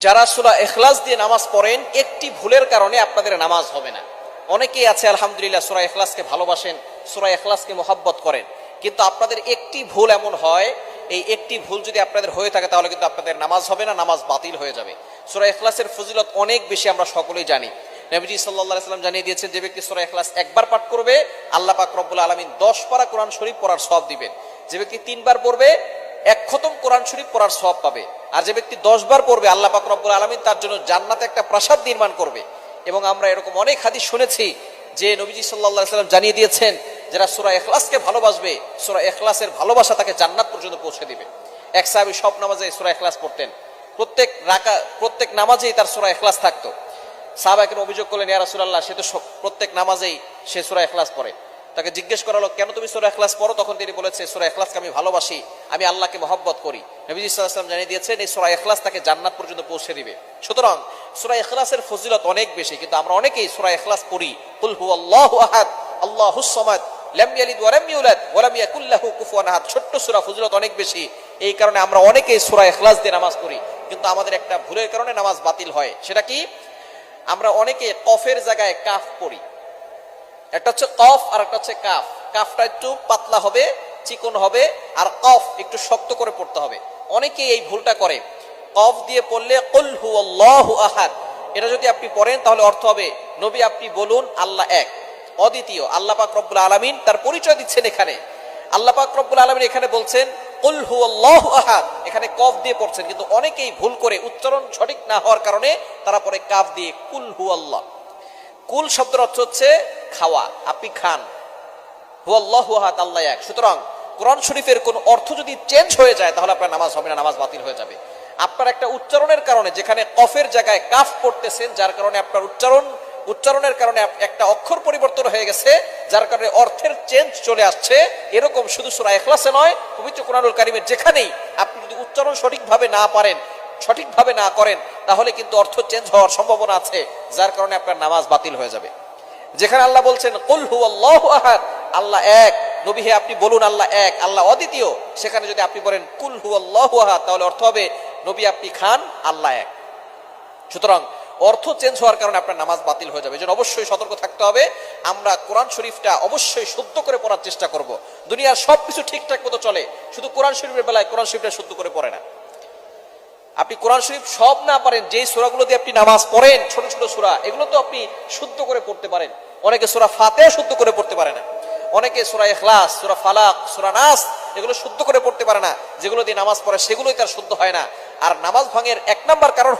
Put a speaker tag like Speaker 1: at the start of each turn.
Speaker 1: যারা সূরা ইখলাস দিয়ে নামাজ পড়েন একটি ভুলের কারণে আপনাদের নামাজ হবে না। অনেকেই আছে আলহামদুলিল্লাহ সূরা ইখলাসকে ভালোবাসেন, সূরা ইখলাসকে মহব্বত করেন, কিন্তু আপনাদের একটি ভুল এমন হয়, এই একটি ভুল যদি আপনাদের হয়ে থাকে তাহলে কিন্তু আপনাদের নামাজ হবে না, নামাজ বাতিল হয়ে যাবে। সূরা ইখলাসের ফজিলত অনেক বেশি, আমরা সকলেই জানি। নবীজি সাল্লাল্লাহু আলাইহি ওয়াসাল্লাম জানিয়ে দিয়েছেন, যে ব্যক্তি সূরা ইখলাস একবার পাঠ করবে আল্লাহ পাক রব্বুল আলামিন 10 পারা কোরআন শরীফ পড়ার সওয়াব দিবেন। যে ব্যক্তি 3 বার পড়বে 1 খতম কোরআন শরীফ পড়ার সওয়াব পাবে। আর যে ব্যক্তি 10 বার পড়বে আল্লাহ পাক রব্বুল আলামিন তার জন্য জান্নাতে একটা প্রাসাদ নির্মাণ করবে। এবং আমরা এরকম অনেক হাদিস শুনেছি যে নবীজি সাল্লাল্লাহু আলাইহি ওয়াসাল্লাম জানিয়ে দিয়েছেন, যারা সূরা ইখলাসকে ভালোবাসবে সূরা ইখলাসের ভালোবাসা তাকে জান্নাত পর্যন্ত পৌঁছে দিবে। এক সাহাবী সব নামাজে সূরা ইখলাস পড়তেন, প্রত্যেক নামাজেই তার সূরা ইখলাস থাকতো। সাহাবাকে অভিযোগ করলেন, ইয়া রাসূলুল্লাহ, সে তো প্রত্যেক নামাজেই সে সূরা ইখলাস পড়ে। তাকে জিজ্ঞেস করা হলো, কেন তুমি সূরা ইখলাস পড়ো? তখন তিনি বলেছে, সূরা ইখলাসকে আমি ভালোবাসি, আমি আল্লাহকে মহব্বত করি। নবীজি সাল্লাল্লাহু আলাইহি ওয়াসাল্লাম জানিয়ে দিয়েছেন, এই সূরা ইখলাস তাকে জান্নাত পর্যন্ত পৌঁছে দিবে। সুতরাং সূরা ইখলাসের ফজিলত অনেক বেশি, কিন্তু আমরা অনেকেই সূরা ইখলাস পড়ি, কুল হুয়াল্লাহু আহাদ আল্লাহুস সামাদ লাম ইয়ালিদ ওয়া লাম ইউলাদ ওয়া লাম ইয়াকুল লাহু কুফুয়ান আহাদ। ছোট্ট সূরা, ফজিলত অনেক বেশি। এই কারণে আমরা অনেকেই সূরা ইখলাস দিয়ে নামাজ পড়ি, কিন্তু আমাদের একটা ভুলের কারণে নামাজ বাতিল হয়। সেটা কি? আমরা অনেকে কফের জায়গায় কাফ পড়ি। একটা হচ্ছে কফ আর একটা হচ্ছে কাফ। কাফটা একটু পাতলা হবে, চিকন হবে, আর কফ একটু শক্ত করে পড়তে হবে। অনেকেই এই ভুলটা করে। কফ দিয়ে পড়লে কুল হুয়াল্লাহু আহাদ, এটা যদি আপনি পড়েন তাহলে অর্থ হবে, নবী আপনি বলুন আল্লাহ এক, অদ্বিতীয়। আল্লাহ পাক রব্বুল আলামিন তার পরিচয় দিচ্ছেন এখানে। আল্লাহ পাক রব্বুল আলামিন এখানে বলছেন কুল হুয়াল্লাহু আহাদ, এখানে কফ দিয়ে পড়ছেন, কিন্তু অনেকেই ভুল করে, উচ্চারণ সঠিক না হওয়ার কারণে তারা পরে কাফ দিয়ে কুল হুয়াল্লাহ। কুল শব্দের অর্থ হচ্ছে খাওয়া, আপনি খান। হুয়াল্লাহু আহাদ, আল্লাহ এক। সুতরাং কোরআন শরীফের কোন অর্থ যদি চেঞ্জ হয়ে যায় তাহলে আপনার নামাজ হবে না, নামাজ বাতিল হয়ে যাবে। আপনার একটা উচ্চারণের কারণে, যেখানে কফের জায়গায় কাফ পড়তেছেন, যার কারণে আপনার উচ্চারণের কারণে একটা অক্ষর পরিবর্তন হয়ে গেছে, যার কারণে অর্থের চেঞ্জ চলে আসছে। এরকম শুধু সূরা ইখলাসে নয়, পবিত্র কোরআনুল কারীমের যেখানেই আপনি যদি উচ্চারণ সঠিকভাবে না করেন তাহলে কিন্তু অর্থ চেঞ্জ হওয়ার সম্ভাবনা আছে, যার কারণে আপনার নামাজ বাতিল হয়ে যাবে। যেখানে আল্লাহ বলছেন কুল হুয়াল্লাহু আহাদ, আল্লাহ এক, নবী হে আপনি বলুন আল্লাহ এক, আল্লাহ অদ্বিতীয়, সেখানে যদি আপনি বলেন কুল হুয়াল্লাহু আহাদ তাহলে অর্থ হবে, নবী আপনি খান, আল্লাহ এক। সুতরাং অর্থ চেঞ্জ হওয়ার কারণে আপনার নামাজ বাতিল হয়ে যাবে। এজন্য অবশ্যই সতর্ক থাকতে হবে। আমরা কোরআন শরীফটা অবশ্যই শুদ্ধ করে পড়ার চেষ্টা করব। দুনিয়ার সবকিছু ঠিকঠাক মতো চলে, শুধু কোরআন শরীফের বেলায় কোরআন শরীফটা শুদ্ধ করে পড়ে না। আপনি কোরআন শরীফ সব না পারেন, যেই সূরাগুলো দিয়ে আপনি নামাজ পড়েন, ছোট ছোট সূরা, এগুলো তো আপনি শুদ্ধ করে পড়তে পারেন। অনেকে সূরা ফাতিহা শুদ্ধ করে পড়তে পারে না, অনেকে সূরা ইখলাস, সূরা ফালাক, সূরা নাস এগুলো শুদ্ধ করে পড়তে পারে না। যেগুলো দিয়ে নামাজ পড়ে সেগুলোই তার শুদ্ধ হয় না। আর নামাজ ভাঙের 1 নাম্বার কারণ